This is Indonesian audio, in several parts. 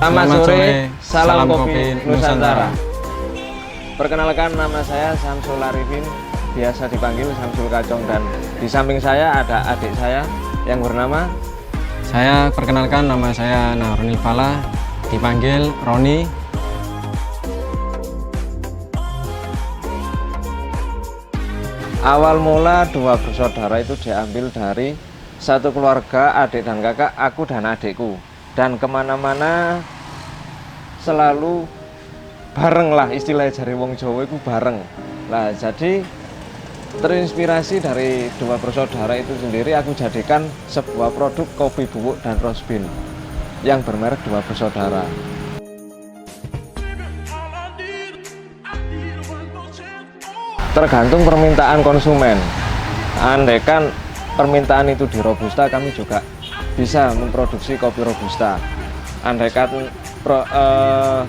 Selamat sore, salam kopi Nusantara. Perkenalkan, nama saya Samsul Arifin, biasa dipanggil Samsul Kacong, dan di samping saya ada adik saya yang bernama. Saya perkenalkan, nama saya Nahrunil Fala, dipanggil Roni. Awal mula dua bersaudara itu diambil dari satu keluarga, adik dan kakak, aku dan adikku. Dan kemana-mana selalu bareng lah, istilahnya jari wong Jawa itu bareng. Nah, jadi terinspirasi dari dua bersaudara itu sendiri, aku jadikan sebuah produk kopi bubuk dan roast bean yang bermerek dua bersaudara. Tergantung permintaan konsumen. Andaikan permintaan itu di Robusta, kami juga bisa memproduksi kopi Robusta. Andaikan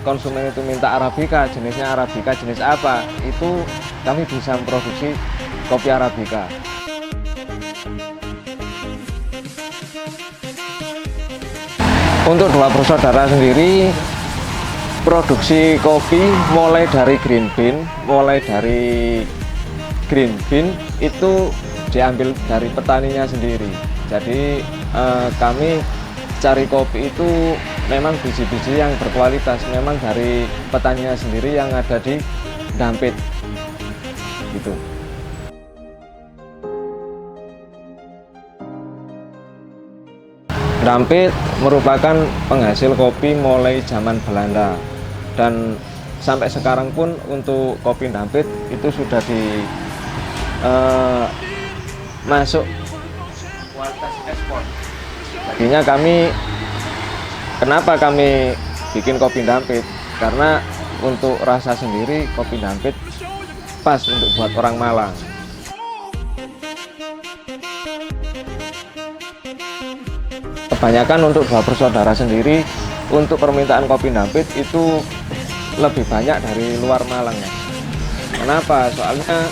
konsumen itu minta Arabica, jenisnya Arabica jenis apa, itu kami bisa memproduksi kopi Arabica. Untuk dua bersaudara sendiri, produksi kopi mulai dari green bean itu diambil dari petaninya sendiri. Jadi kami cari kopi itu memang biji-biji yang berkualitas, memang dari petaninya sendiri yang ada di Dampit gitu. Dampit merupakan penghasil kopi mulai zaman Belanda, dan sampai sekarang pun untuk kopi Dampit itu sudah masuk kualitas ekspor. Jadinya kenapa kami bikin kopi Dampit? Karena untuk rasa sendiri kopi Dampit pas untuk buat orang Malang. Kebanyakan untuk dua bersaudara sendiri, untuk permintaan kopi Dampit itu lebih banyak dari luar Malang ya. Kenapa? Soalnya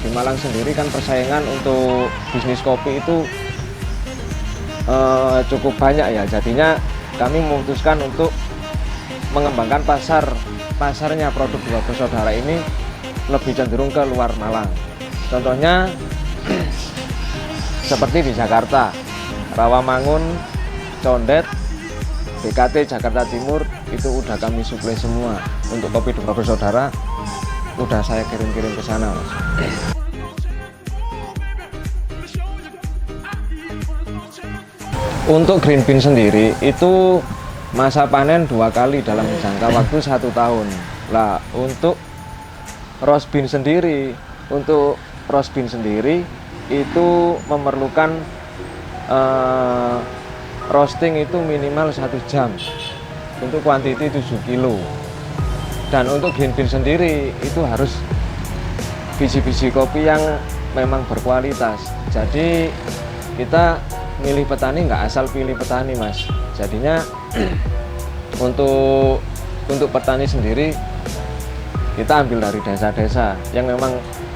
di Malang sendiri kan persaingan untuk bisnis kopi itu cukup banyak ya. Jadinya kami memutuskan untuk mengembangkan pasarnya produk dua bersaudara ini lebih cenderung ke luar Malang. Contohnya seperti di Jakarta, Rawamangun, Condet, BKT Jakarta Timur itu udah kami suplai semua. Untuk kopi dua bersaudara udah saya kirim-kirim ke sana, Mas. Untuk green bean sendiri itu masa panen 2 kali dalam jangka waktu 1 tahun. Lah, untuk roast bean sendiri, itu memerlukan roasting itu minimal 1 jam untuk kuantiti 7 kilo. Dan untuk green bean sendiri itu harus biji-biji kopi yang memang berkualitas. Jadi kita milih petani nggak asal pilih petani, Mas. Jadinya untuk petani sendiri kita ambil dari desa-desa yang memang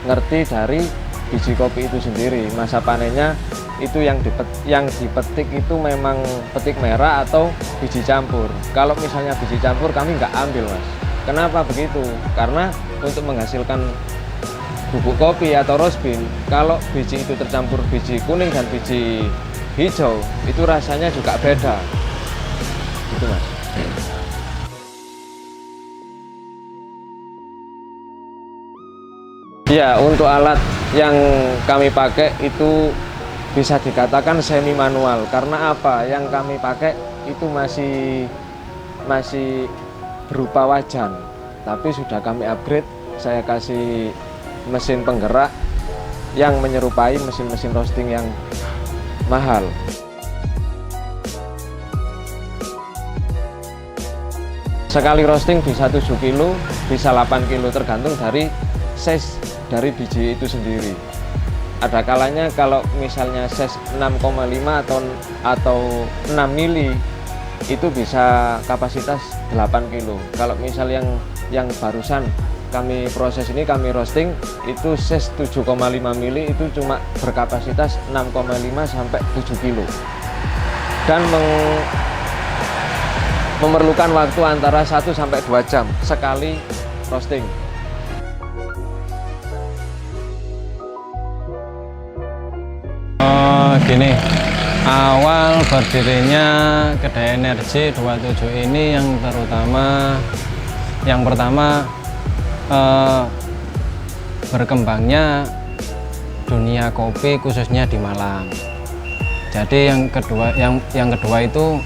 ngerti dari biji kopi itu sendiri. Masa panennya itu yang dipetik itu memang petik merah atau biji campur. Kalau misalnya biji campur kami nggak ambil, Mas. Kenapa begitu? Karena untuk menghasilkan bubuk kopi atau roast bean, kalau biji itu tercampur biji kuning dan biji hijau, itu rasanya juga beda gitu, Mas. Ya, untuk alat yang kami pakai itu bisa dikatakan semi manual. Karena apa? Yang kami pakai itu masih berupa wajan, tapi sudah kami upgrade. Saya kasih mesin penggerak yang menyerupai mesin-mesin roasting yang mahal. Sekali roasting bisa 7 kilo, bisa 8 kilo, tergantung dari size dari biji itu sendiri. Ada kalanya kalau misalnya size 6,5 atau 6 mili itu bisa kapasitas 8 kilo. Kalau misal yang barusan kami proses ini, kami roasting itu size 7,5 mili itu cuma berkapasitas 6,5 sampai 7 kilo. Dan memerlukan waktu antara 1 sampai 2 jam sekali roasting. Gini, awal berdirinya kedai energi 27 ini yang pertama berkembangnya dunia kopi khususnya di Malang. Jadi yang kedua itu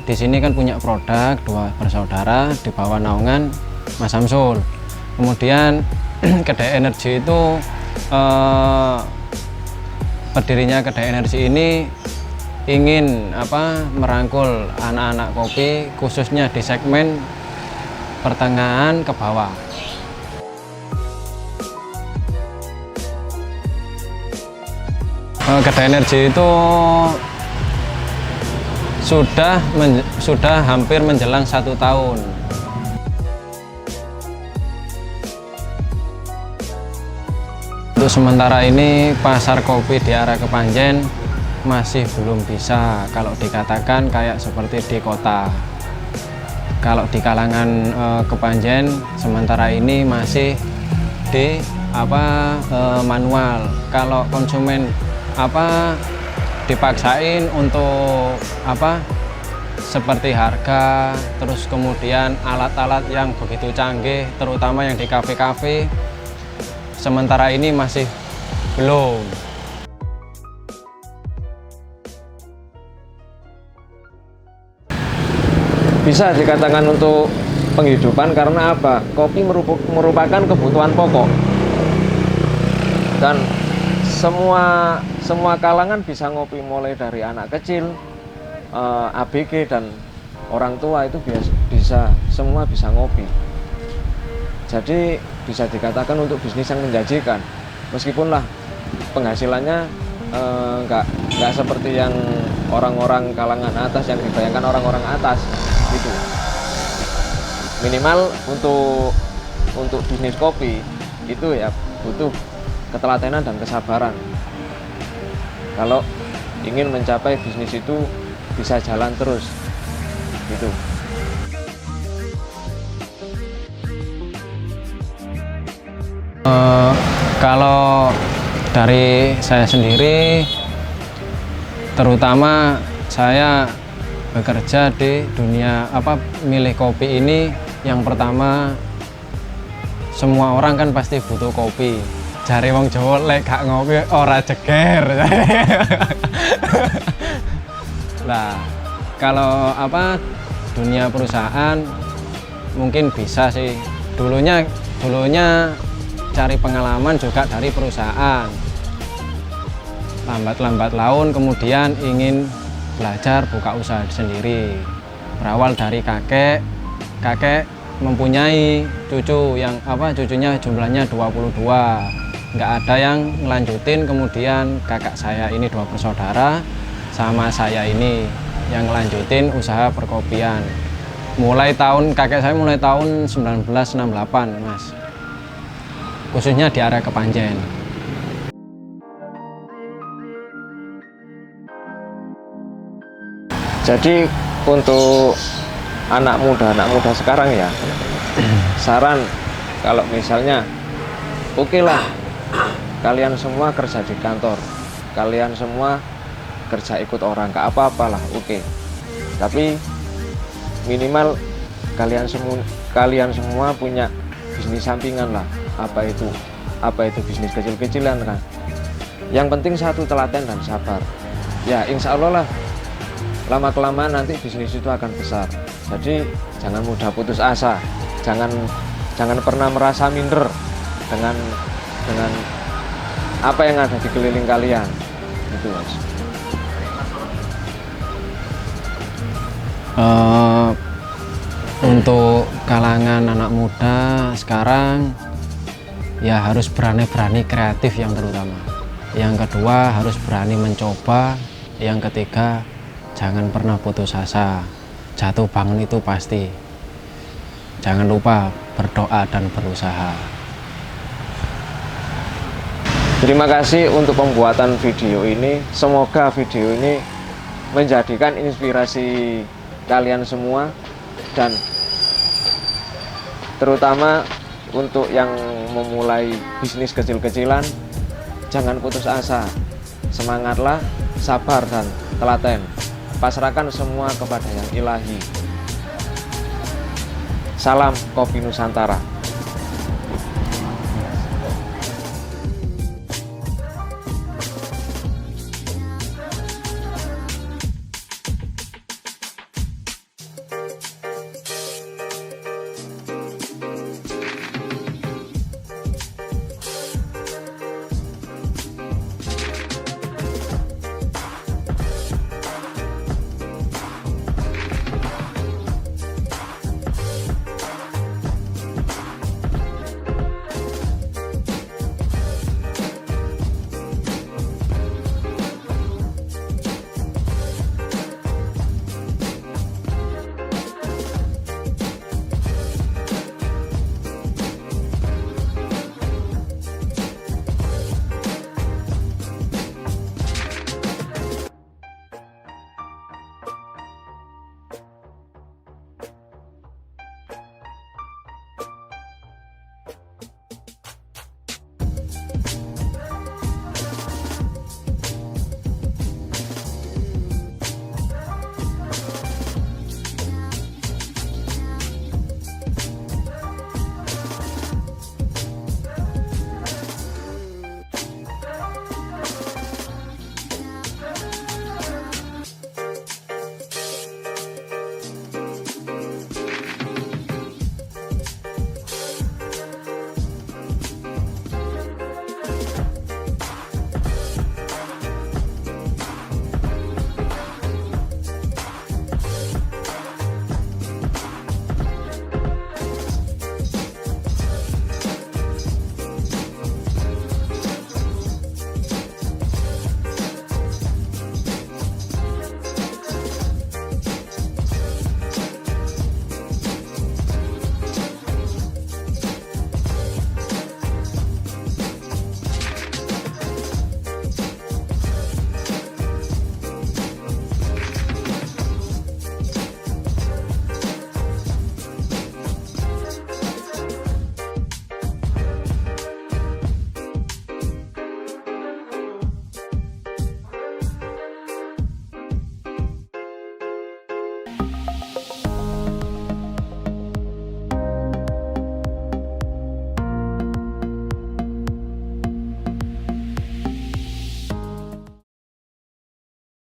di sini kan punya produk, 2 bersaudara di bawah naungan Mas Samsul. Kemudian kedai energi itu berdirinya kedai energi ini ingin merangkul anak-anak kopi khususnya di segmen pertengahan ke bawah. Kedai energi itu sudah hampir menjelang 1 tahun. Untuk sementara ini pasar kopi di area Kepanjen masih belum bisa kalau dikatakan kayak seperti di kota. Kalau di kalangan Kepanjen sementara ini masih di manual. Kalau konsumen dipaksain untuk seperti harga, terus kemudian alat-alat yang begitu canggih, terutama yang di kafe-kafe, sementara ini masih belum. Bisa dikatakan untuk penghidupan karena apa? Kopi merupakan kebutuhan pokok. Dan semua kalangan bisa ngopi, mulai dari anak kecil, ABG dan orang tua itu semua bisa ngopi. Jadi bisa dikatakan untuk bisnis yang menjanjikan, meskipun lah penghasilannya nggak seperti yang orang-orang kalangan atas yang dibayangkan orang-orang atas gitu. Minimal untuk bisnis kopi itu ya butuh ketelatenan dan kesabaran. Kalau ingin mencapai bisnis itu bisa jalan terus gitu. Kalau dari saya sendiri, terutama saya bekerja di dunia milih kopi ini, yang pertama semua orang kan pasti butuh kopi. Jare wong Jawa lek gak ngopi ora jeger. Nah, kalau dunia perusahaan mungkin bisa sih. Dulunya cari pengalaman juga dari perusahaan. Lambat laun kemudian ingin belajar buka usaha sendiri. Berawal dari kakek mempunyai cucu yang cucunya jumlahnya 22. Nggak ada yang ngelanjutin, kemudian kakak saya ini 2 bersaudara sama saya ini yang ngelanjutin usaha perkopian. Kakek saya mulai tahun 1968, Mas. Khususnya di area Kepanjen. Jadi untuk anak muda sekarang ya, saran kalau misalnya oke lah, kalian semua kerja di kantor, kalian semua kerja ikut orang, gak apa-apalah, oke. Tapi minimal kalian semua punya bisnis sampingan lah. Apa itu bisnis kecil-kecilan kan. Yang penting satu, telaten dan sabar. Ya insya Allah lah, lama-kelamaan nanti bisnis itu akan besar. Jadi jangan mudah putus asa, jangan pernah merasa minder dengan apa yang ada di keliling kalian, gitu Mas. Untuk kalangan anak muda sekarang ya harus berani kreatif yang terutama. Yang kedua harus berani mencoba. Yang ketiga jangan pernah putus asa. Jatuh bangun itu pasti. Jangan lupa berdoa dan berusaha. Terima kasih untuk pembuatan video ini. Semoga video ini menjadikan inspirasi kalian semua, dan terutama untuk yang memulai bisnis kecil-kecilan, jangan putus asa, semangatlah, sabar dan telaten, pasrahkan semua kepada yang ilahi. Salam Kopi Nusantara.